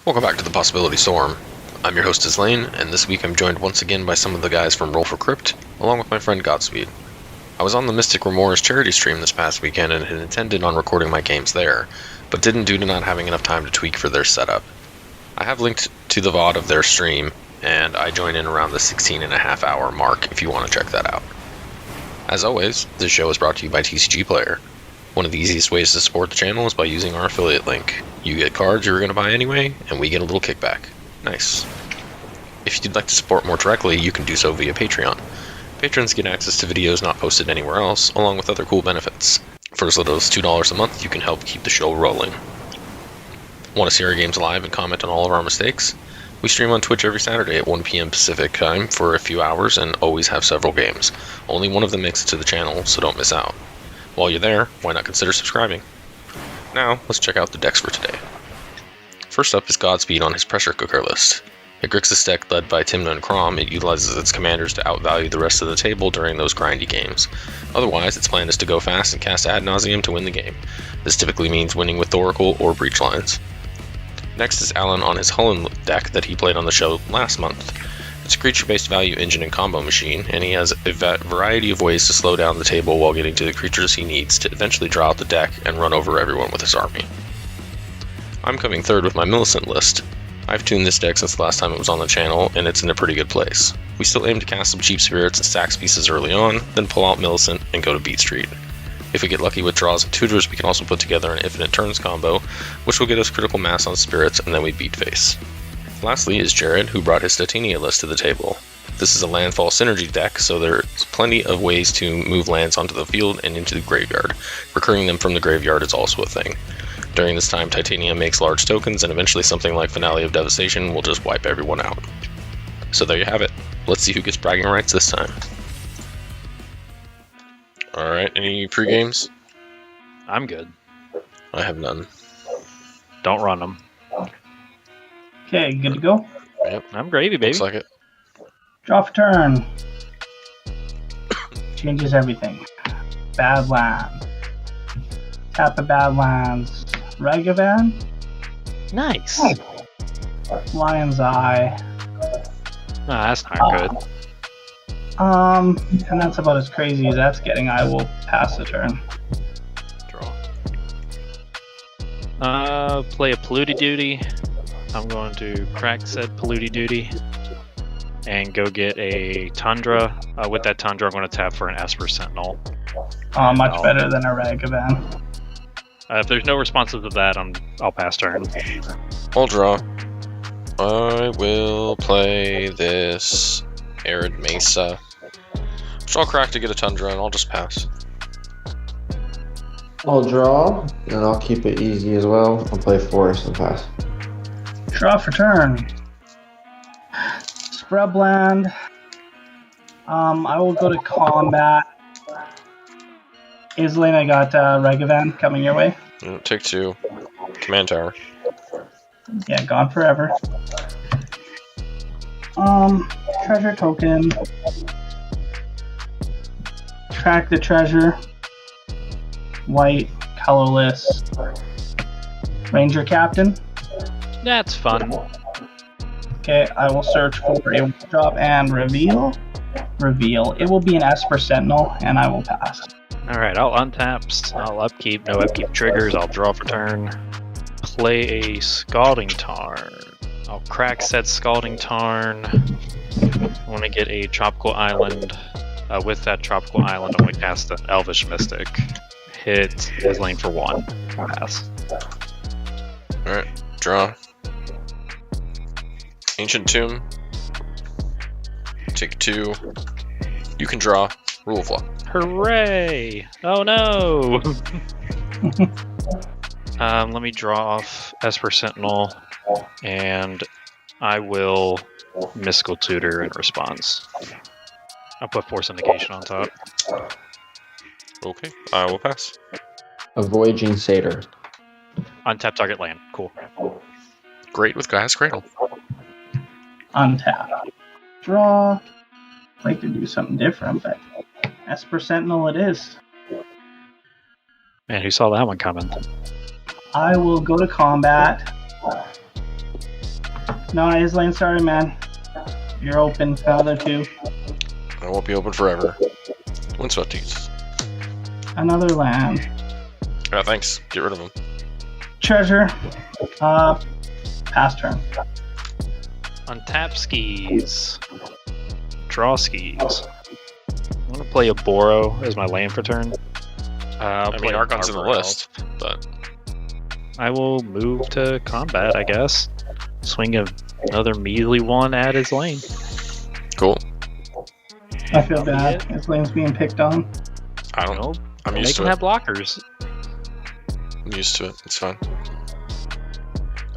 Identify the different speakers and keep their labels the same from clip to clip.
Speaker 1: Welcome back to the Possibility Storm. I'm your host Chulane, and this week I'm joined once again by some of the guys from Roll For Crypt, along with my friend Godspeed. I was on the Mystic Remoras charity stream this past weekend and had intended on recording my games there, but didn't due to not having enough time to tweak for their setup. I have linked to the VOD of their stream, and I join in around the 16.5 hour mark if you want to check that out. As always, this show is brought to you by TCG Player. One of the easiest ways to support the channel is by using our affiliate link. You get cards you were going to buy anyway, and we get a little kickback. Nice. If you'd like to support more directly, you can do so via Patreon. Patrons get access to videos not posted anywhere else, along with other cool benefits. For as little as $2 a month, you can help keep the show rolling. Want to see our games live and comment on all of our mistakes? We stream on Twitch every Saturday at 1 p.m. Pacific time for a few hours and always have several games. Only one of them makes it to the channel, so don't miss out. While you're there, why not consider subscribing? Now, let's check out the decks for today. First up is Godspeed on his pressure cooker list. A Grixis deck led by Tymna and Kraum, it utilizes its commanders to outvalue the rest of the table during those grindy games. Otherwise, its plan is to go fast and cast ad nauseum to win the game. This typically means winning with Thoracle or Breach Lines. Next is Alan on his Hullen deck that he played on the show last month. It's a creature-based value engine and combo machine, and he has a variety of ways to slow down the table while getting to the creatures he needs to eventually draw out the deck and run over everyone with his army. I'm coming third with my Millicent list. I've tuned this deck since the last time it was on the channel, and it's in a pretty good place. We still aim to cast some cheap spirits and stacks pieces early on, then pull out Millicent and go to Beat Street. If we get lucky with draws and tutors, we can also put together an Infinite Turns combo, which will get us critical mass on spirits, and then we beat face. Lastly is Jared, who brought his Titania list to the table. This is a landfall synergy deck, so there's plenty of ways to move lands onto the field and into the graveyard. Recurring them from the graveyard is also a thing. During this time, Titania makes large tokens, and eventually something like Finale of Devastation will just wipe everyone out. So there you have it. Let's see who gets bragging rights this time. Alright, any pre-games?
Speaker 2: I'm good.
Speaker 1: I have none.
Speaker 2: Don't run them.
Speaker 3: Okay, good to go?
Speaker 1: Yep.
Speaker 2: I'm gravy, baby.
Speaker 1: Looks like it.
Speaker 3: Draw for turn. Changes everything. Bad land. Tap the bad lands. Ragavan.
Speaker 2: Nice.
Speaker 3: Lion's Eye.
Speaker 2: Nah, that's not good.
Speaker 3: And that's about as crazy as that's getting. I will pass the turn.
Speaker 1: Draw.
Speaker 2: Play a Polluted Duty. I'm going to crack said Polluted Duty and go get a Tundra. With that Tundra, I'm going to tap for an Esper Sentinel.
Speaker 3: Much better than a Ragavan.
Speaker 2: If there's no responses to that, I'll pass turn.
Speaker 1: I'll draw. I will play this Arid Mesa. So I'll crack to get a Tundra and I'll just pass.
Speaker 4: I'll draw, and I'll keep it easy as well. I'll play Forest and pass.
Speaker 3: Draw for turn. Scrubland. I will go to combat. Islane, I got Ragavan coming your way.
Speaker 1: Take two. Command Tower.
Speaker 3: Yeah, gone forever. Treasure token. Track the treasure. White, colorless. Ranger Captain.
Speaker 2: That's fun.
Speaker 3: Okay, I will search for a drop and reveal. Reveal. It will be an Esper Sentinel, and I will pass.
Speaker 2: Alright, I'll untap. I'll upkeep. No upkeep triggers. I'll draw for turn. Play a Scalding Tarn. I'll crack said Scalding Tarn. I want to get a Tropical Island. With that Tropical Island, I'm going to cast an Elvish Mystic. Hit his lane for 1. Pass.
Speaker 1: Alright, draw. Ancient Tomb. Take two. You can draw. Rule of Law.
Speaker 2: Hooray! Oh no! Let me draw off Esper Sentinel, and I will Mystical Tutor in response. I'll put Force of Negation on top.
Speaker 1: Okay, I will pass.
Speaker 4: A Voyaging Satyr.
Speaker 2: Untap target land. Cool.
Speaker 1: Great with Gaia's Cradle.
Speaker 3: Untap. Draw. I'd like to do something different, but Esper Sentinel it is.
Speaker 2: Man, who saw that one coming?
Speaker 3: I will go to combat. No, Islane, sorry, man. You're open for another 2.
Speaker 1: I won't be open forever. Windswept teeth.
Speaker 3: Another land.
Speaker 1: Yeah, thanks. Get rid of them.
Speaker 3: Treasure. Pass turn.
Speaker 2: Untap skis. Draw skis. I'm gonna play a Boro as my land for turn.
Speaker 1: I mean, Argon's in the list, but
Speaker 2: I will move to combat, I guess. Swing another measly 1 at his lane.
Speaker 1: cool.
Speaker 3: I feel bad. His lane's being picked on.
Speaker 1: I don't know. I'm
Speaker 2: They
Speaker 1: used
Speaker 2: can
Speaker 1: to
Speaker 2: have
Speaker 1: it.
Speaker 2: blockers.
Speaker 1: I'm used to it. It's fine.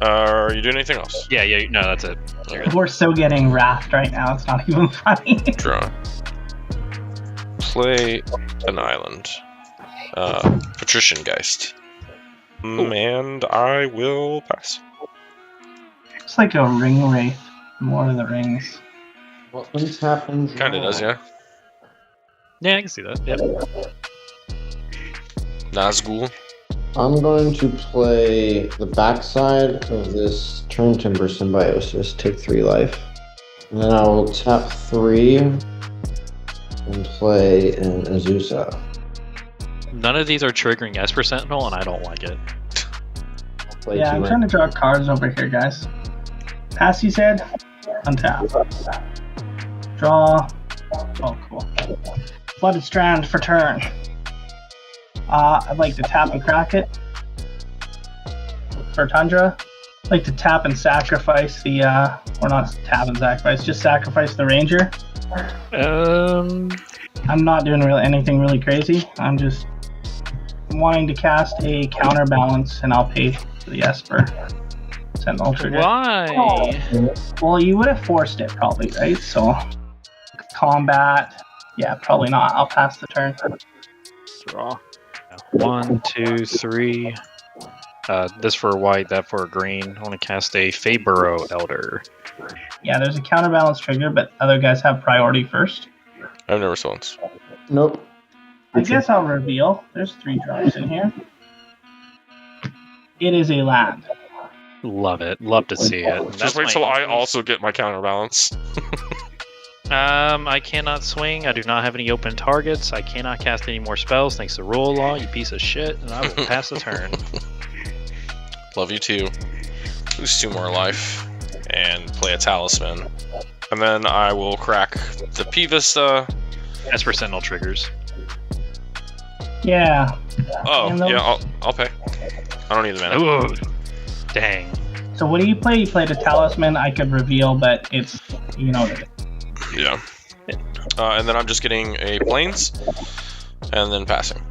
Speaker 1: Are you doing anything else?
Speaker 2: Yeah, no, that's it.
Speaker 3: We're still getting wrathed right now. It's not even funny.
Speaker 1: Draw. Play an island. Patrician Geist. And I will pass.
Speaker 3: It's like a ring wraith. More of the rings.
Speaker 4: What happens?
Speaker 1: Kinda does, yeah.
Speaker 2: Yeah, I can see that. Yep.
Speaker 1: Nazgul.
Speaker 4: I'm going to play the backside of this Turn Timber Symbiosis, take 3 life. And then I will tap 3 and play an Azusa.
Speaker 2: None of these are triggering Esper Sentinel, and I don't like it.
Speaker 4: I'll play
Speaker 3: Yeah,
Speaker 4: 2
Speaker 3: I'm
Speaker 4: land.
Speaker 3: trying to draw cards over here, guys. Pass, you said? Untap. Draw. Oh, cool. Flooded Strand for turn. I'd like to tap and crack it. For Tundra. I'd like to tap and sacrifice the, or not tap and sacrifice, just sacrifice the Ranger. I'm not doing anything really crazy. I'm just wanting to cast a counterbalance, and I'll pay for the Esper. Sentinel trigger.
Speaker 2: Why?
Speaker 3: Well, you would have forced it probably, right? So, combat. Yeah, probably not. I'll pass the turn.
Speaker 2: Draw. 1, 2, 3. This for a white, that for a green. I want to cast a Faburo Elder.
Speaker 3: Yeah, there's a counterbalance trigger, but other guys have priority first.
Speaker 1: I've never saw once.
Speaker 4: Nope.
Speaker 3: I guess I'll reveal. There's 3 drops in here. It is a land.
Speaker 2: Love it. Love to see it.
Speaker 1: Just wait till I also get my counterbalance.
Speaker 2: I cannot swing. I do not have any open targets. I cannot cast any more spells thanks to rule law, you piece of shit, and I will pass the turn.
Speaker 1: Love you too. Lose 2 more life. And play a talisman. And then I will crack the Peevis,
Speaker 2: Esper Sentinel triggers.
Speaker 3: Yeah.
Speaker 1: Oh,
Speaker 3: And those-
Speaker 1: yeah, I'll pay. I don't need the mana.
Speaker 2: Ooh. Dang.
Speaker 3: So what do you play? You played a talisman. I could reveal, but it's, you know.
Speaker 1: Yeah. And then I'm just getting a plains, and then passing.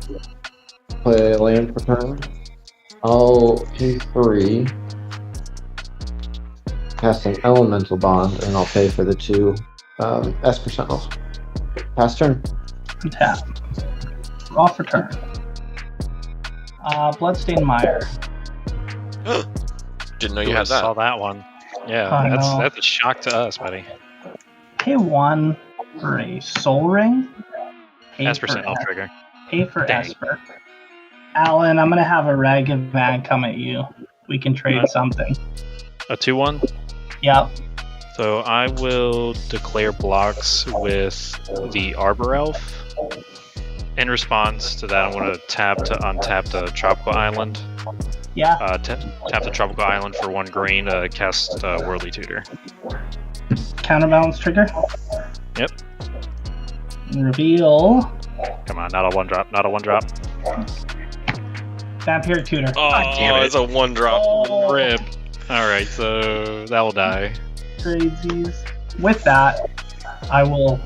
Speaker 4: Play land for turn. I'll pay 3. Cast an Elemental Bond, and I'll pay for the 2 Esper Sentinels. Pass turn.
Speaker 3: Tap. Raw for turn. Bloodstained Mire.
Speaker 1: Didn't know you
Speaker 2: Ooh,
Speaker 1: had
Speaker 2: I saw
Speaker 1: that.
Speaker 2: that one. Yeah,
Speaker 3: I know.
Speaker 2: that's a shock to us, buddy.
Speaker 3: Pay 1 for a Soul Ring. Pay
Speaker 2: Esper
Speaker 3: for
Speaker 2: Sentinel trigger.
Speaker 3: Pay for
Speaker 2: Dang.
Speaker 3: Esper. Alan, I'm gonna have a Ragged Man come at you. We can trade something.
Speaker 2: A 2/1.
Speaker 3: Yep.
Speaker 2: So I will declare blocks with the Arbor Elf. In response to that, I'm going to tap to untap the Tropical Island.
Speaker 3: Yeah.
Speaker 2: Tap the Tropical Island for 1 green to cast Worldly Tutor.
Speaker 3: Counterbalance trigger.
Speaker 2: Yep.
Speaker 3: Reveal.
Speaker 2: Come on, not a 1-drop, not a 1-drop.
Speaker 3: Vampiric Tutor.
Speaker 1: Oh,
Speaker 2: damn it.
Speaker 1: it's a 1-drop.
Speaker 3: Oh,
Speaker 2: Rip. Alright, so that will die.
Speaker 3: crazies. With that, I will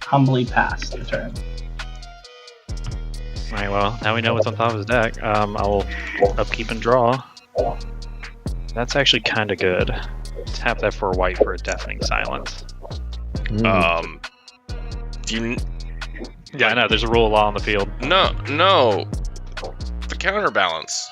Speaker 3: humbly pass the turn.
Speaker 2: Alright, well, now we know what's on top of his deck. I will upkeep and draw. That's actually kind of good. Tap that for a white for a Deafening Silence.
Speaker 1: Do you...
Speaker 2: Yeah, I know, there's a rule of law on the field.
Speaker 1: No. The counterbalance.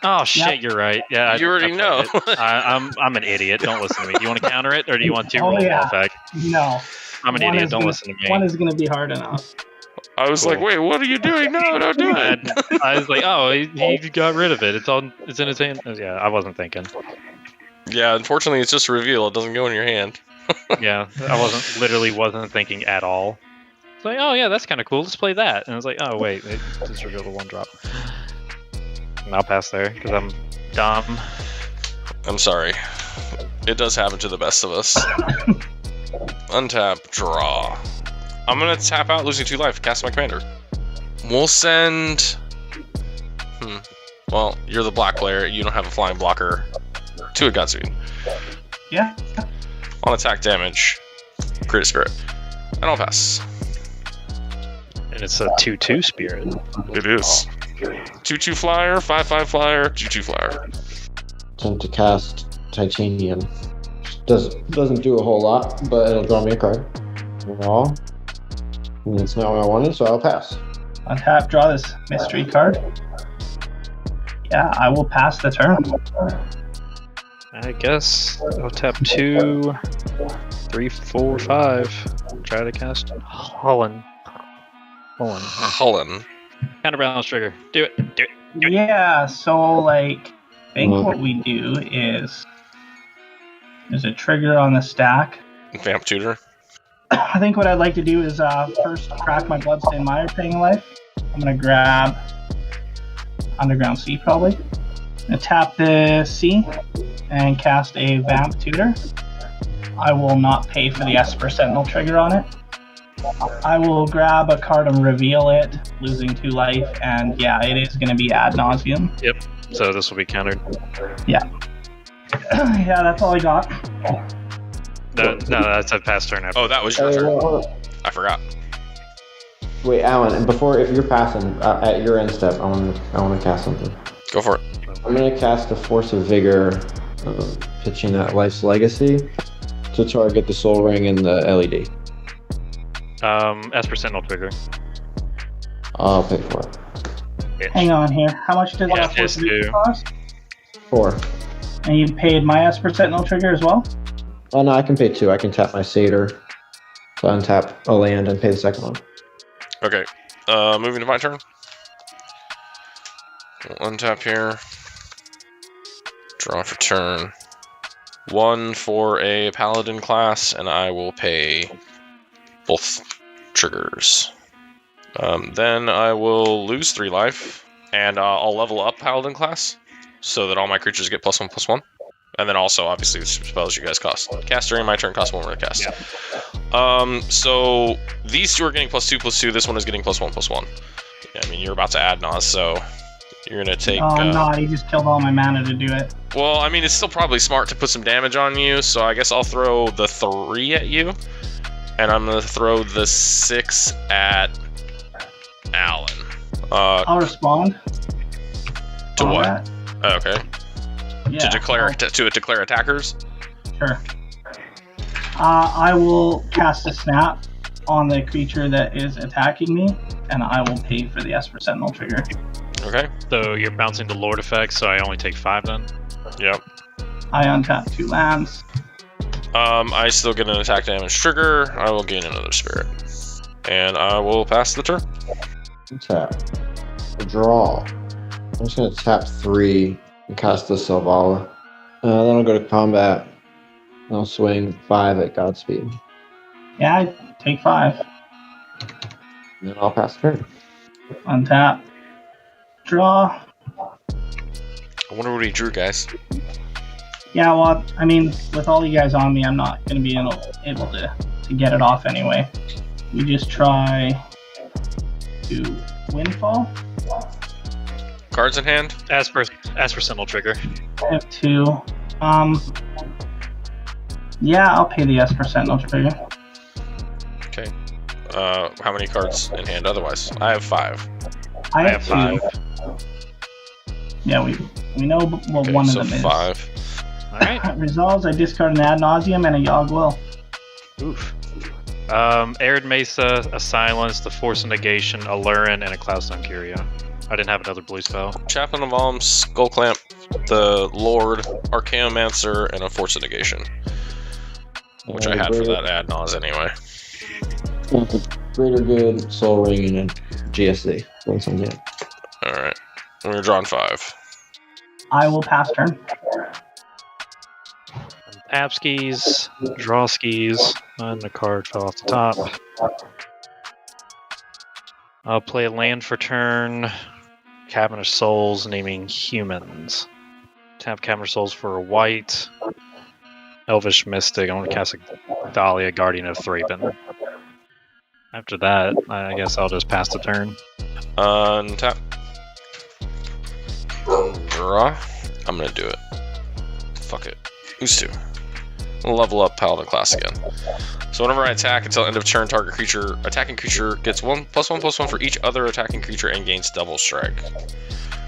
Speaker 2: Oh shit,
Speaker 3: Yep.
Speaker 2: You're right. Yeah,
Speaker 1: You already
Speaker 2: played
Speaker 1: know.
Speaker 2: it. I'm an idiot. Don't listen to me. Do you want to counter it, or do you want 2
Speaker 3: Oh,
Speaker 2: roll
Speaker 3: yeah.
Speaker 2: effect?
Speaker 3: No.
Speaker 2: I'm an
Speaker 3: One
Speaker 2: idiot.
Speaker 3: is
Speaker 2: Don't
Speaker 3: gonna-
Speaker 2: listen to me.
Speaker 3: One is going to be hard enough.
Speaker 1: I was like,
Speaker 2: Cool.
Speaker 1: wait, what are you doing? No, don't do it.
Speaker 2: I was like, oh, he got rid of it. It's in his hand. Yeah, I wasn't thinking.
Speaker 1: Yeah, unfortunately, it's just a reveal. It doesn't go in your hand.
Speaker 2: Yeah, I wasn't thinking at all. It's like, oh yeah, that's kind of cool. Let's play that. And I was like, oh wait, it just revealed a 1-drop. And I'll pass there because I'm dumb.
Speaker 1: I'm sorry. It does happen to the best of us. Untap, draw. I'm gonna tap out, losing 2 life, cast my commander. We'll send... Well, you're the black player, you don't have a flying blocker. 2 at Godspeed.
Speaker 3: Yeah.
Speaker 1: On attack damage, crit spirit. And I'll pass.
Speaker 2: And it's a 2/2 spirit.
Speaker 1: It is. 2/2 flyer, 5/5 flyer, 2/2 flyer.
Speaker 4: Attempt to cast Titanium. Doesn't do a whole lot, but it'll draw me a card. Raw. And it's not what I wanted, so I'll pass.
Speaker 3: Untap, draw this mystery card. Yeah, I will pass the turn.
Speaker 2: I guess I'll tap 2, 3, 4, 5. Try to cast Holland. Counterbalance trigger. Do it.
Speaker 3: Yeah, so like, I think what we do is there's a trigger on the stack.
Speaker 1: Vamp tutor.
Speaker 3: I think what I'd like to do is first crack my Bloodstained Mire Paying Life. I'm gonna grab Underground Sea probably. I'm gonna tap the sea and cast a Vamp Tutor. I will not pay for the Esper Sentinel trigger on it. I will grab a card and reveal it, losing 2 life, and yeah, it is gonna be ad nauseum.
Speaker 2: Yep. So this will be countered.
Speaker 3: Yeah. Yeah, that's all I got.
Speaker 2: No, that's a pass turn.
Speaker 1: Oh, that was your turn.
Speaker 4: Hold on.
Speaker 1: I forgot.
Speaker 4: Wait, Alan, and before, if you're passing, at your end step, I want to cast something.
Speaker 1: Go for it.
Speaker 4: I'm going to cast a Force of Vigor, pitching at Life's Legacy to target the Soul Ring and the LED.
Speaker 2: Esper Sentinel trigger.
Speaker 4: I'll pay for it.
Speaker 2: Bitch.
Speaker 3: Hang on here. How much does
Speaker 2: Yeah,
Speaker 3: that Force of
Speaker 2: it's
Speaker 3: Vigor
Speaker 2: due.
Speaker 3: cost?
Speaker 4: 4.
Speaker 3: And you paid my Esper Sentinel trigger as well?
Speaker 4: Oh no, I can pay 2. I can tap my Satyr, so untap a land and pay the second one.
Speaker 1: Okay. Moving to my turn. We'll untap here. Draw for turn. 1 for a Paladin class, and I will pay both triggers. Then I will lose 3 life, and I'll level up Paladin class, so that all my creatures get +1/+1. And then also, obviously, the spells you guys cost. Cast during my turn cost 1 more to cast.
Speaker 2: Yeah.
Speaker 1: So these 2 are getting +2/+2. This one is getting +1/+1. Yeah, I mean, you're about to add Nas, so you're gonna take.
Speaker 3: Oh, I'm not. He just killed all my mana to do it.
Speaker 1: Well, I mean, it's still probably smart to put some damage on you, so I guess I'll throw the 3 at you, and I'm gonna throw the 6 at Alan.
Speaker 3: I'll respond.
Speaker 1: To what?
Speaker 3: That.
Speaker 1: Okay.
Speaker 3: Yeah.
Speaker 1: To declare attackers.
Speaker 3: Sure. I will cast a snap on the creature that is attacking me, and I will pay for the Esper Sentinel trigger.
Speaker 1: Okay.
Speaker 2: So you're bouncing the Lord effect, so I only take 5 then?
Speaker 1: Yep.
Speaker 3: I untap 2 lands.
Speaker 1: I still get an attack damage trigger. I will gain another spirit. And I will pass the turn.
Speaker 4: Tap. Draw. I'm just going to tap 3 and cast the Selvala. Then I'll go to combat. And I'll swing 5 at Godspeed.
Speaker 3: Yeah, I take 5.
Speaker 4: And then I'll pass the turn.
Speaker 3: Untap. Draw.
Speaker 1: I wonder what he drew, guys.
Speaker 3: Yeah, well, I mean, with all you guys on me, I'm not going to be able to get it off anyway. We just try to Windfall.
Speaker 1: Cards in hand.
Speaker 2: Esper Sentinel trigger.
Speaker 3: I have 2. Yeah, I'll pay the Esper Sentinel trigger.
Speaker 1: Okay. How many cards in hand otherwise? I have 5.
Speaker 3: I have 2.
Speaker 2: 5.
Speaker 3: Yeah, we know what
Speaker 1: Okay,
Speaker 3: one
Speaker 1: so
Speaker 3: of them is.
Speaker 1: 5.
Speaker 2: Alright.
Speaker 3: Resolves, I discard an Ad Nauseam and a Yogg Will.
Speaker 2: Oof. Arid Mesa, a Silence, the Force of Negation, a Lurin, and a Cloudstone Curio. I didn't have another blue spell.
Speaker 1: Chaplain of Alms, Skull Clamp, the Lord, Archaeomancer, and a Force of Negation. Which I had for that ad nos anyway.
Speaker 4: Greater Good, Soul Ring, and a GSD. Once I'm in.
Speaker 1: Alright. We're drawing 5.
Speaker 3: I will pass turn.
Speaker 2: tap skis, draw skis, and the card fell off the top. I'll play a land for turn. Cavern of Souls, naming humans. Tap Cavern of Souls for a white. Elvish Mystic. I want to cast a Dahlia, Guardian of Thraben. After that, I guess I'll just pass the turn.
Speaker 1: Untap. Draw. I'm gonna do it. Fuck it. Who's two? I'll level up Paladin class again. So whenever I attack until end of turn, target creature, attacking creature gets 1/1/1/1 for each other attacking creature and gains double strike.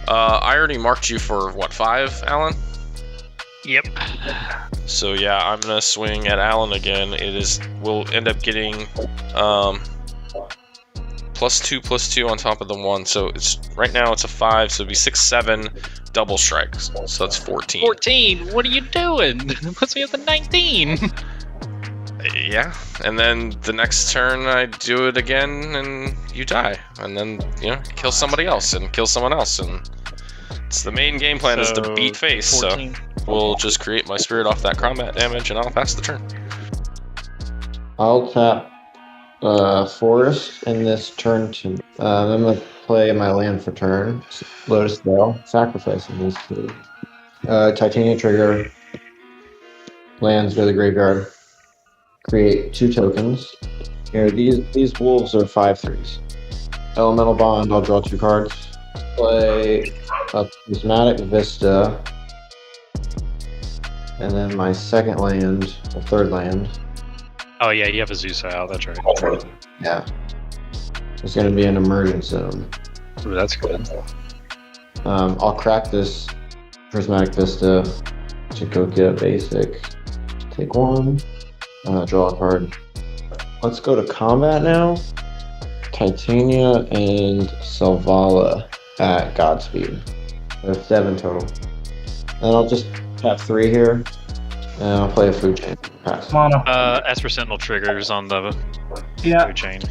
Speaker 1: I already marked you for what, 5, Alan?
Speaker 2: Yep.
Speaker 1: So yeah, I'm gonna swing at Alan again. We'll end up getting +2/+2 on top of the 1. So right now it's a 5, so it'd be 6, 7 double strikes. So that's 14.
Speaker 2: 14. What are you doing? It puts me at the 19.
Speaker 1: Yeah, and then the next turn I do it again and you die. And then, kill somebody else and kill someone else. And it's the main game plan is to beat face.
Speaker 2: 14.
Speaker 1: So we'll just create my spirit off that combat damage and I'll pass the turn.
Speaker 4: I'll tap Forest in this turn to. I'm going to play my land for turn. Lotus Bell, sacrificing these 2. Titania trigger. Lands go to the graveyard. Create 2 tokens. Here, these wolves are 5/3s. Elemental Bond, I'll draw 2 cards. Play a Prismatic Vista. And then my second land, or third land.
Speaker 2: Oh yeah, you have a Zeus out. That's right.
Speaker 4: Yeah. It's going to be an Immersion Zone.
Speaker 2: Ooh, that's good.
Speaker 4: I'll crack this Prismatic Vista to go get a basic. Take 1. Draw a card. Let's go to combat now. Titania and Selvala at Godspeed. There's 7 total. And I'll just tap 3 here. And I'll play a food chain. Pass.
Speaker 3: Mono.
Speaker 2: Esper Sentinel triggers on the
Speaker 3: Yeah.
Speaker 2: food chain.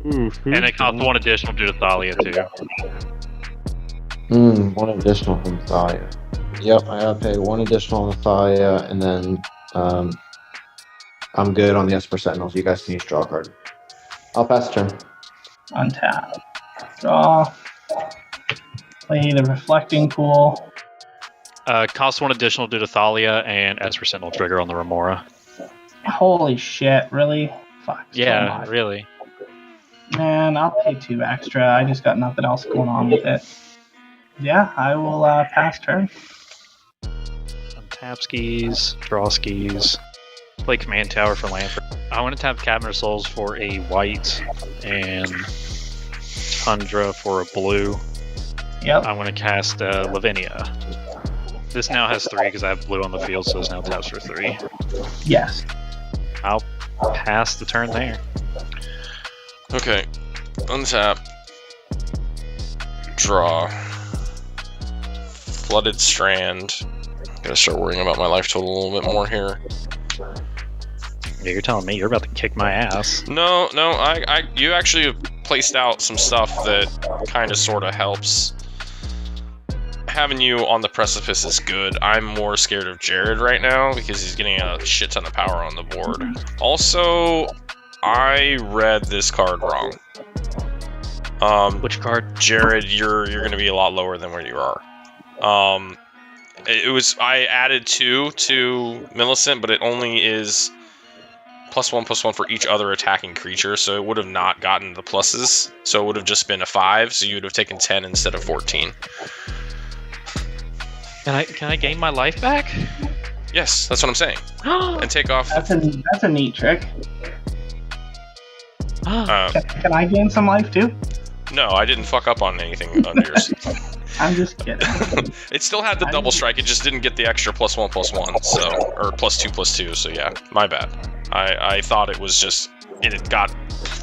Speaker 2: And it costs 1 additional due to Thalia too.
Speaker 4: 1 additional from Thalia. Yep, I gotta pay 1 additional on the Thalia, and then I'm good on the Esper Sentinels. You guys can each draw a card. I'll pass the turn.
Speaker 3: Untap. Draw. Play the Reflecting Pool.
Speaker 2: Costs 1 additional due to Thalia and Esper Sentinel trigger on the Remora.
Speaker 3: Holy shit, really? Fuck. so
Speaker 2: Yeah,
Speaker 3: much.
Speaker 2: really.
Speaker 3: Man, I'll pay 2 extra. I just got nothing else going on with it. Yeah, I will pass turn.
Speaker 2: Untap skis, draw skis. Play Command Tower for land. I want to tap Cavern of Souls for a white and Tundra for a blue.
Speaker 3: Yep.
Speaker 2: I want to cast Lavinia. This now has 3 because I have blue on the field, so it's now taps for 3.
Speaker 3: Yes.
Speaker 2: I'll pass the turn there.
Speaker 1: Okay. Untap. Draw. Flooded Strand. Gotta start worrying about my life total a little bit more here.
Speaker 2: Yeah, you're telling me you're about to kick my ass.
Speaker 1: No, you actually have placed out some stuff that kind of sort of helps. Having you on the precipice is good. I'm more scared of Jared right now because he's getting a shit ton of power on the board. Also, I read this card wrong.
Speaker 2: Which card?
Speaker 1: Jared, you're going to be a lot lower than where you are. I added 2 to Millicent, but it only is +1/+1 for each other attacking creature, so it would have not gotten the pluses. So it would have just been a 5, so you would have taken 10 instead of 14.
Speaker 2: Can I gain my life back?
Speaker 1: Yes, that's what I'm saying. And take off.
Speaker 3: That's a neat trick.
Speaker 2: Ah,
Speaker 3: Can I gain some life too?
Speaker 1: No, I didn't fuck up on anything under yours.
Speaker 3: I'm just kidding.
Speaker 1: It still had the double strike, it just didn't get the extra +1/+1, so, or +2/+2, so yeah, my bad. I thought it was just, it got,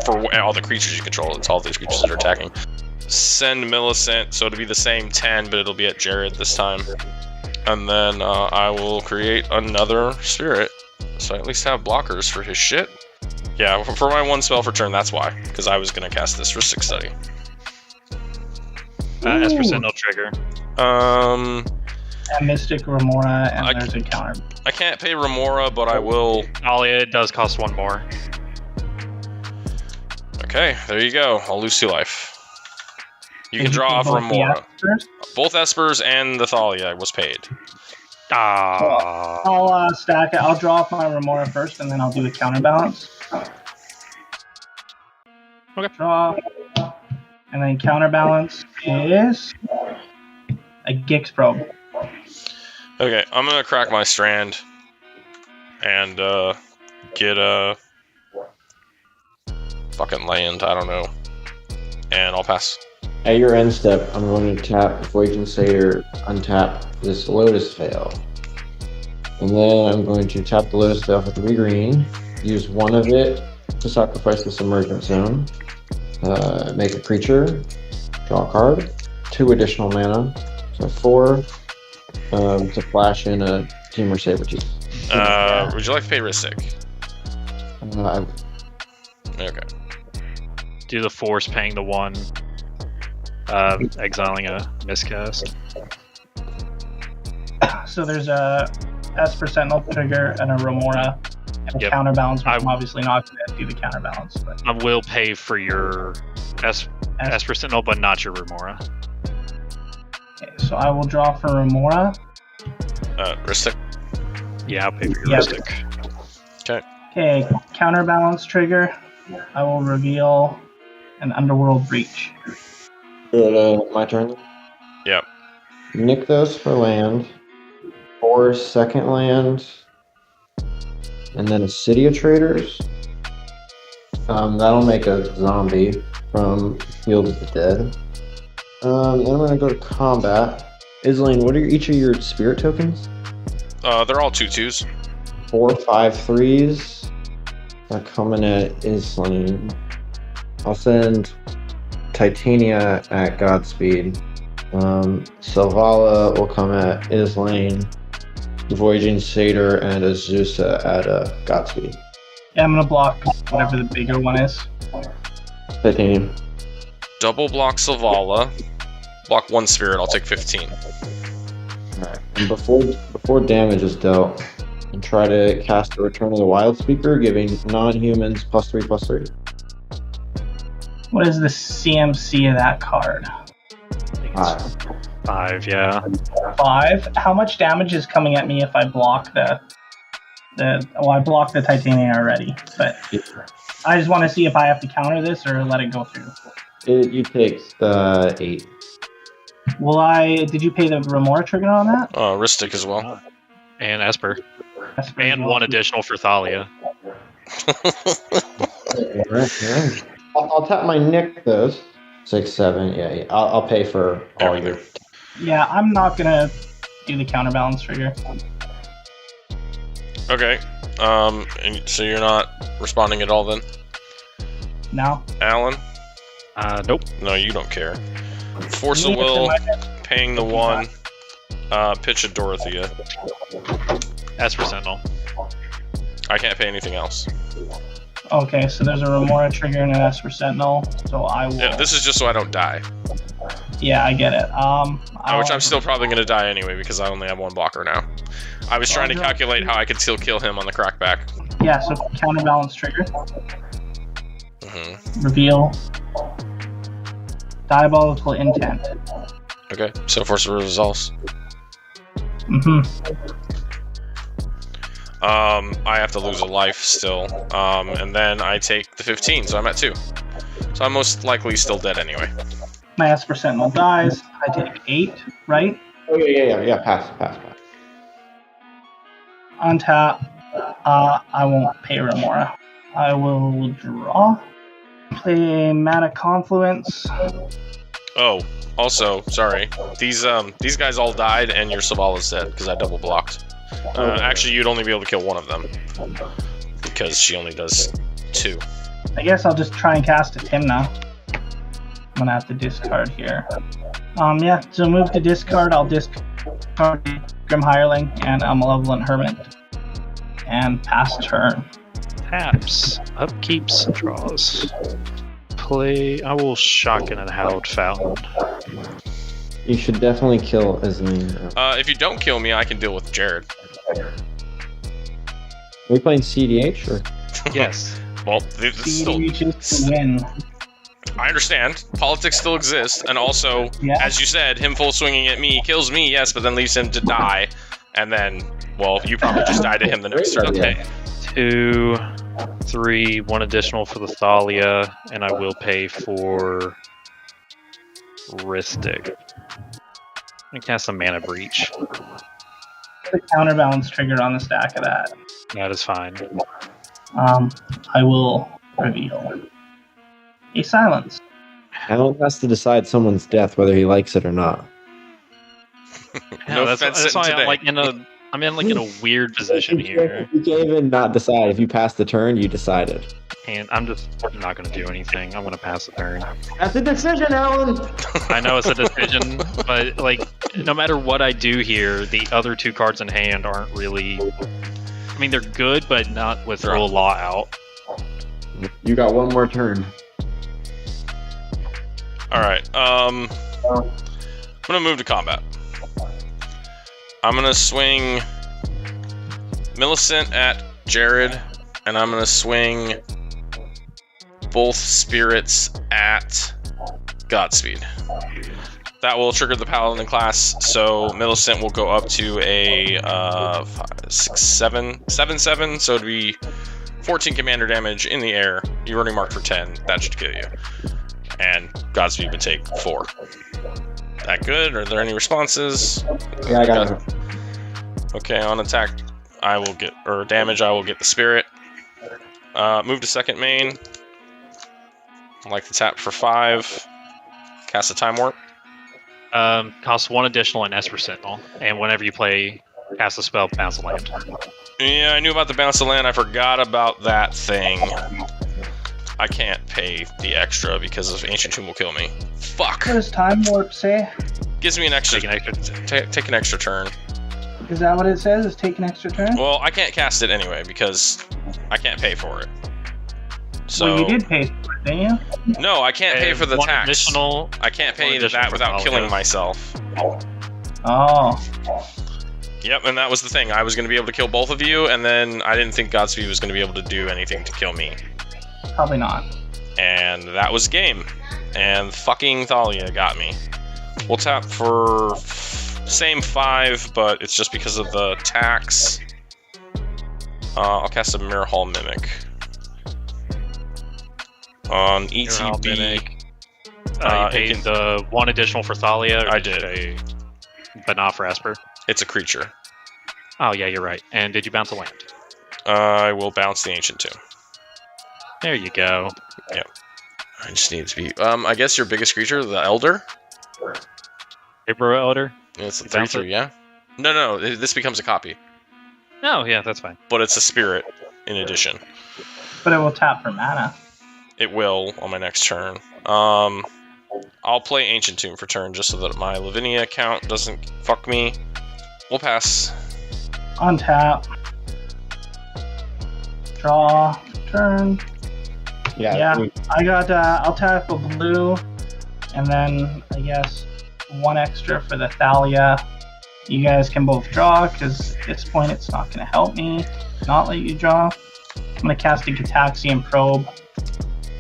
Speaker 1: for all the creatures you control, it's all these creatures that are attacking. Send Millicent, so it'll be the same 10, but it'll be at Jared this time. And then I will create another spirit, so I at least have blockers for his shit. Yeah, for my 1 spell for turn, that's why, because I was going to cast this Rhystic Study.
Speaker 2: Esper Sentinel trigger.
Speaker 3: and Mystic Remora, and there's a counter.
Speaker 5: I can't pay Remora, but I will.
Speaker 2: Oh, yeah, it does cost one more.
Speaker 5: Okay, there you go. I'll lose 2 life. You
Speaker 3: Did
Speaker 5: can draw
Speaker 3: pay
Speaker 5: off
Speaker 3: both the
Speaker 5: Remora.
Speaker 3: Espers?
Speaker 5: Both Espers and the Thalia was paid.
Speaker 2: Ah.
Speaker 3: I'll stack it. I'll draw off my Remora first, and then I'll do the counterbalance.
Speaker 2: Okay.
Speaker 3: Draw. And then counterbalance is a Gix probe.
Speaker 5: Okay, I'm gonna crack my strand and get a fucking land. I don't know, and I'll pass.
Speaker 4: At your end step, I'm going to tap Voyaging Satyr, untap this Lotus Veil. And then I'm going to tap the Lotus Veil for 3 green, use 1 of it to sacrifice the Submergent Zone, make a creature, draw a card, 2 additional mana, so 4 to flash in a Temur Sabertooth.
Speaker 5: Would you like to pay Ristic? Okay.
Speaker 2: Do the force paying the 1. Exiling a miscast.
Speaker 3: So there's a Esper Sentinel trigger and a Remora and a
Speaker 2: Yep.
Speaker 3: counterbalance, which I'm obviously not going to do the counterbalance. But
Speaker 2: I will pay for your Esper Sentinel, but not your Remora.
Speaker 3: okay, so I will draw for Remora.
Speaker 5: Ristic.
Speaker 2: Yeah, I'll pay for your
Speaker 3: Yep.
Speaker 2: Mystic.
Speaker 3: Okay, counterbalance trigger. I will reveal an Underworld Breach.
Speaker 4: My turn?
Speaker 5: Yep.
Speaker 4: Nykthos for land, 4 second land, and then a City of Traders. That'll make a zombie from Field of the Dead. Then I'm going to go to combat. Islane, what are each of your spirit tokens?
Speaker 5: They're all 2/2s.
Speaker 4: 4, 5, 3s. They're coming at Islane. I'll send Titania at Godspeed. Selvala will come at Islane. Voyaging Satyr and Azusa at Godspeed.
Speaker 3: Yeah, I'm going to block whatever the bigger one is.
Speaker 4: Titanium.
Speaker 5: Double block Selvala. Block 1 spirit. I'll take 15.
Speaker 4: Alright. And before damage is dealt, and try to cast a Return of the Wild Speaker, giving non-humans +3/+3.
Speaker 3: What is the CMC of that card?
Speaker 2: I think it's 5, yeah.
Speaker 3: 5. How much damage is coming at me if I block the well, I blocked the Titania already, but I just want to see if I have to counter this or let it go through.
Speaker 4: You take 8.
Speaker 3: Did you pay the Remora trigger on that?
Speaker 5: Ristic as well.
Speaker 2: And Esper.
Speaker 3: That's pretty
Speaker 2: And
Speaker 3: well.
Speaker 2: 1 additional for Thalia.
Speaker 4: Alright. I'll tap my Nykthos. 6, 7. Yeah. I'll pay for all
Speaker 5: Everything.
Speaker 4: your.
Speaker 3: Yeah, I'm not gonna do the counterbalance trigger.
Speaker 5: Okay. And so you're not responding at all then?
Speaker 3: No.
Speaker 5: Alan?
Speaker 2: Nope.
Speaker 5: No, you don't care. Force of
Speaker 3: Me, it's in
Speaker 5: Will,
Speaker 3: my-
Speaker 5: paying the 1. Pitch a Dorothea.
Speaker 2: Esper Sentinel.
Speaker 5: I can't pay anything else.
Speaker 3: Okay, so there's a Remora trigger and an Esper Sentinel, so I will.
Speaker 5: Yeah, this is just so I don't die.
Speaker 3: Yeah, I get it.
Speaker 5: Which I'm still probably going to die anyway because I only have 1 blocker now. I was trying to calculate how I could still kill him on the crackback.
Speaker 3: Yeah, so counterbalance trigger.
Speaker 5: Mm-hmm.
Speaker 3: Reveal. Diabolical intent.
Speaker 5: Okay, so Force of Resolves.
Speaker 3: Mm-hmm.
Speaker 5: I have to lose a life still. And then I take the 15, so I'm at 2. So I'm most likely still dead anyway.
Speaker 3: My Esper Sentinel dies. I take 8, right?
Speaker 4: Oh yeah. Pass.
Speaker 3: Untap. I won't pay Remora. I will draw. Play Mana Confluence.
Speaker 5: Oh, also, sorry. These guys all died, and your Savala's dead because I double blocked. Actually, you'd only be able to kill 1 of them because she only does 2.
Speaker 3: I guess I'll just try and cast a Tymna. I'm gonna have to discard here. Yeah, so move to discard. I'll discard Grim Hireling and a Malevolent Hermit. And pass turn.
Speaker 2: Taps. Upkeeps. Draws. Play. I will shotgun and Hallowed Fountain.
Speaker 4: You should definitely kill Isleen.
Speaker 5: If you don't kill me, I can deal with Jared.
Speaker 4: Are we playing cEDH or?
Speaker 2: Yes.
Speaker 5: Well, this is still,
Speaker 3: cEDH to win.
Speaker 5: I understand. Politics still exists, and also,
Speaker 3: Yeah.
Speaker 5: as you said, him full swinging at me kills me, yes, but then leaves him to die, and then, well, you probably just die to him the next turn.
Speaker 2: Okay. 2, 3, 1 additional for the Thalia, and I will pay for Ristic. I'm gonna cast a Mana Breach.
Speaker 3: The counterbalance trigger on the stack of that.
Speaker 2: That is fine.
Speaker 3: I will reveal a silence.
Speaker 4: Alan has to decide someone's death whether he likes it or not.
Speaker 5: No
Speaker 2: that's
Speaker 5: offense
Speaker 2: why
Speaker 5: today.
Speaker 2: I'm in a weird position here,
Speaker 4: You can't even not decide. If you pass the turn, you decided.
Speaker 2: and I'm just not gonna do anything. I'm gonna pass the turn.
Speaker 4: That's a decision, Alan.
Speaker 2: I know it's a decision, but like, no matter what I do here, the other 2 cards in hand aren't really. I mean, they're good, but not with
Speaker 5: Draw.
Speaker 2: Rule Law out.
Speaker 4: You got one more turn.
Speaker 5: Alright, I'm gonna move to combat. I'm gonna swing Millicent at Jared, and I'm gonna swing both spirits at Godspeed. That will trigger the Paladin class, so Millicent will go up to a 7/7, so it'd be 14 commander damage in the air. You already marked for 10, that should kill you. And Godspeed would take 4. That good? Are there any responses?
Speaker 4: Yeah, I got it.
Speaker 5: Okay, on attack, I will get, or damage, I will get the spirit. Move to second main. I like to tap for 5. Cast a Time Warp.
Speaker 2: Costs 1 additional in Esper Sentinel, and whenever you play, cast a spell, bounce a land.
Speaker 5: Yeah, I knew about the bounce of land. I forgot about that thing. I can't pay the extra because of Ancient Tomb will kill me. Fuck.
Speaker 3: What does Time Warp say?
Speaker 5: Gives me an extra.
Speaker 2: Take an
Speaker 5: Take an extra turn.
Speaker 3: Is that what it says? Is take an extra turn?
Speaker 5: Well, I can't cast it anyway because I can't pay for it. So
Speaker 3: Well, you did pay for it, didn't you?
Speaker 5: no, I can't pay for the
Speaker 2: 1
Speaker 5: tax.
Speaker 2: additional.
Speaker 5: I can't pay
Speaker 2: one additional
Speaker 5: that
Speaker 2: for
Speaker 5: without
Speaker 2: Thalia.
Speaker 5: killing myself.
Speaker 3: Oh.
Speaker 5: Yep, and that was the thing. I was going to be able to kill both of you, and then I didn't think Godspeed was going to be able to do anything to kill me.
Speaker 3: Probably not.
Speaker 5: And that was game. And fucking Thalia got me. We'll tap for same 5, but it's just because of the tax. I'll cast a Mirror Hall Mimic. On ETB.
Speaker 2: You paid the 1 additional for Thalia. Or
Speaker 5: I
Speaker 2: did you
Speaker 5: did.
Speaker 2: pay- but not for Esper.
Speaker 5: It's a creature.
Speaker 2: Oh yeah, you're right. And did you bounce a land?
Speaker 5: I will bounce the Ancient Tomb.
Speaker 2: There you go.
Speaker 5: I just need to be. I guess your biggest creature, the Elder?
Speaker 2: April Elder.
Speaker 5: It's a
Speaker 2: You bounce
Speaker 5: 3/3, yeah? No, this becomes a copy.
Speaker 2: Oh yeah, that's fine.
Speaker 5: But it's a spirit in addition.
Speaker 3: But it will tap for mana.
Speaker 5: It will on my next turn. I'll play Ancient Tomb for turn just so that my Lavinia account doesn't fuck me. We'll pass.
Speaker 3: Untap. Draw. Turn. Yeah. I got, I'll tap a blue. And then, I guess, 1 extra for the Thalia. You guys can both draw, because at this point it's not going to help me not let you draw. I'm going to cast a Gataxian Probe.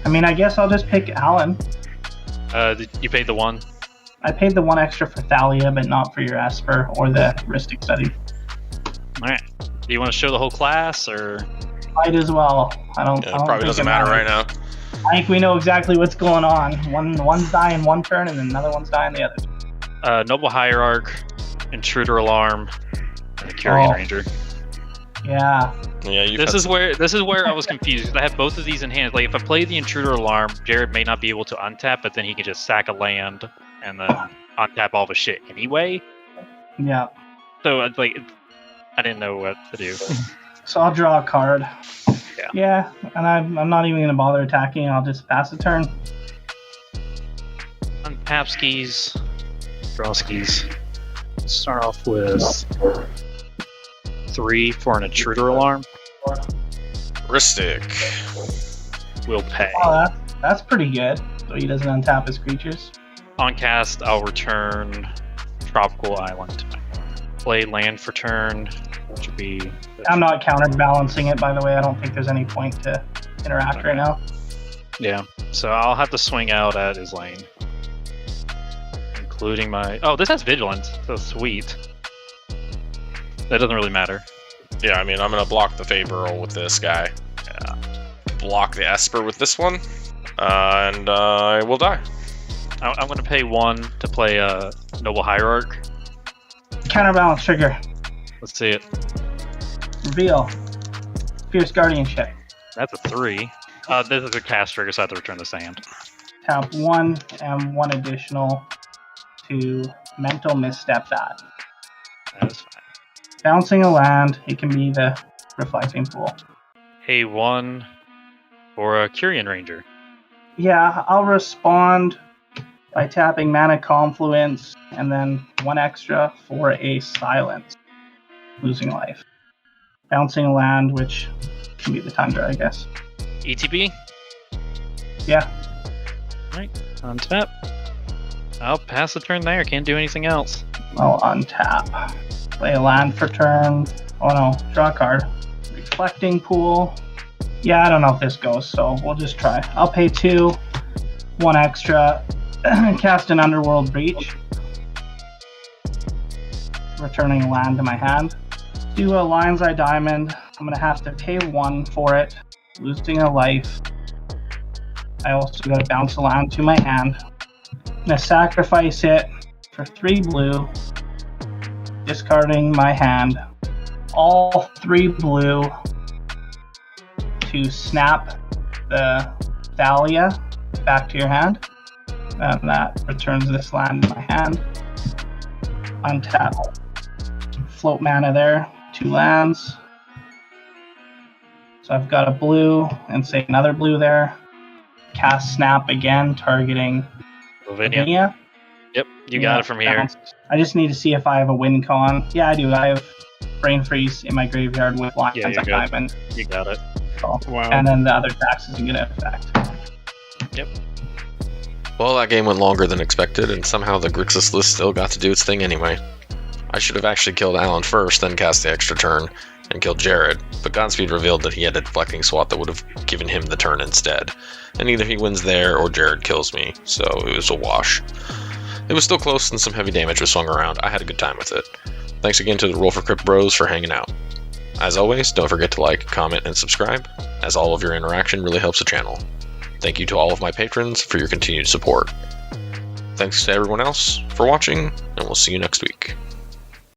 Speaker 3: I mean, I guess I'll just pick Alan.
Speaker 2: You paid the 1.
Speaker 3: I paid the 1 extra for Thalia, but not for your Esper or the Ristic Study.
Speaker 2: All right. Do you want to show the whole class, or?
Speaker 3: Might as well. I don't
Speaker 5: It
Speaker 3: think
Speaker 5: probably doesn't matter right now.
Speaker 3: I think we know exactly what's going on. One's dying 1 turn, and then another one's dying the other.
Speaker 2: Noble Hierarch, Intruder Alarm, and the Curian
Speaker 3: Oh.
Speaker 2: Ranger.
Speaker 3: Yeah.
Speaker 5: Yeah,
Speaker 2: This is where I was confused. I have both of these in hand. Like if I play the Intruder Alarm, Jared may not be able to untap, but then he can just sack a land and then untap all the shit anyway.
Speaker 3: Yeah.
Speaker 2: So it's like I didn't know what to do.
Speaker 3: So I'll draw a card.
Speaker 2: Yeah.
Speaker 3: Yeah, and I'm not even going to bother attacking. I'll just pass the turn.
Speaker 2: Untap skis, draw skis. Start off with 3 for an Intruder Alarm.
Speaker 5: Ristic.
Speaker 2: We'll pay.
Speaker 3: Oh, that's pretty good. So he doesn't untap his creatures.
Speaker 2: On cast, I'll return Tropical Island to my hand. Play land for turn, which would be...
Speaker 3: I'm not counterbalancing it, by the way. I don't think there's any point to interact right now.
Speaker 2: Yeah, so I'll have to swing out at his lane. Including my... Oh, this has Vigilance, so sweet. That doesn't really matter.
Speaker 5: Yeah, I mean, I'm going to block the Favor roll with this guy.
Speaker 2: Yeah.
Speaker 5: Block the Esper with this one. And I will die.
Speaker 2: I'm going to pay 1 to play a Noble Hierarch.
Speaker 3: Counterbalance trigger.
Speaker 2: Let's see it.
Speaker 3: Reveal. Fierce Guardianship.
Speaker 2: That's a 3. This is a cast trigger, so I have to return the sand.
Speaker 3: Tap 1 and 1 additional to mental misstep that.
Speaker 2: That is fine.
Speaker 3: Bouncing a land, it can be the reflecting pool.
Speaker 2: Pay 1 for a Curian Ranger.
Speaker 3: Yeah, I'll respond by tapping Mana Confluence and then 1 extra for a silence. Losing life. Bouncing a land, which can be the Tundra, I guess.
Speaker 2: ETB?
Speaker 3: Yeah.
Speaker 2: Alright, untap. I'll pass the turn there, can't do anything else.
Speaker 3: I'll untap. Play a land for turn. Oh no, draw a card. Reflecting pool. Yeah, I don't know if this goes, so we'll just try. I'll pay 2, 1 extra, cast an Underworld Breach. Returning a land to my hand. Do a Lion's Eye Diamond. I'm gonna have to pay 1 for it, losing a life. I also gotta bounce a land to my hand. I'm gonna sacrifice it for 3 blue, discarding my hand. All 3 blue to snap the Thalia back to your hand. And that returns this land to my hand. Untap. Float mana there. 2 lands. So I've got a blue and say another blue there. Cast Snap again, targeting Lavinia.
Speaker 2: Yep, you got it from here.
Speaker 3: I just need to see if I have a win con. Yeah, I do. I have Brain Freeze in my graveyard with Lion's Eye Diamond.
Speaker 2: You got it.
Speaker 3: So,
Speaker 2: Wow.
Speaker 3: And then the other tax isn't going to affect.
Speaker 2: Yep.
Speaker 1: Well, that game went longer than expected, and somehow the Grixis list still got to do its thing anyway. I should have actually killed Alan first, then cast the extra turn, and killed Jared, but Godspeed revealed that he had a deflecting swat that would have given him the turn instead, and either he wins there or Jared kills me, so it was a wash. It was still close and some heavy damage was swung around. I had a good time with it. Thanks again to the Roll For Crypt bros for hanging out. As always, don't forget to like, comment, and subscribe, as all of your interaction really helps the channel. Thank you to all of my patrons for your continued support. Thanks to everyone else for watching, and we'll see you next week.